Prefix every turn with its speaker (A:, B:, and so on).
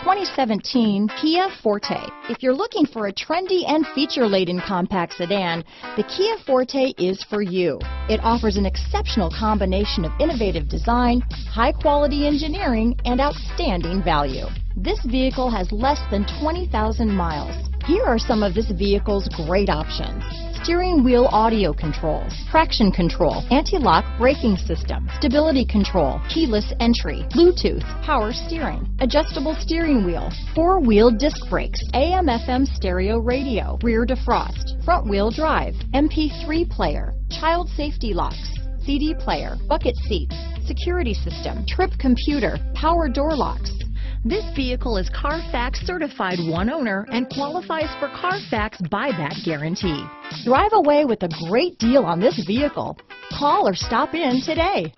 A: 2017 Kia Forte. If you're looking for a trendy and feature-laden compact sedan, the Kia Forte is for you. It offers an exceptional combination of innovative design, high-quality engineering, and outstanding value. This vehicle has less than 20,000 miles. Here are some of this vehicle's great options: steering wheel audio controls, traction control, anti-lock braking system, stability control, keyless entry, Bluetooth, power steering, adjustable steering wheel, four-wheel disc brakes, AM/FM stereo radio, rear defrost, front-wheel drive, MP3 player, child safety locks, CD player, bucket seats, security system, trip computer, power door locks. This vehicle is Carfax certified one owner and qualifies for Carfax buyback guarantee. Drive away with a great deal on this vehicle. Call or stop in today.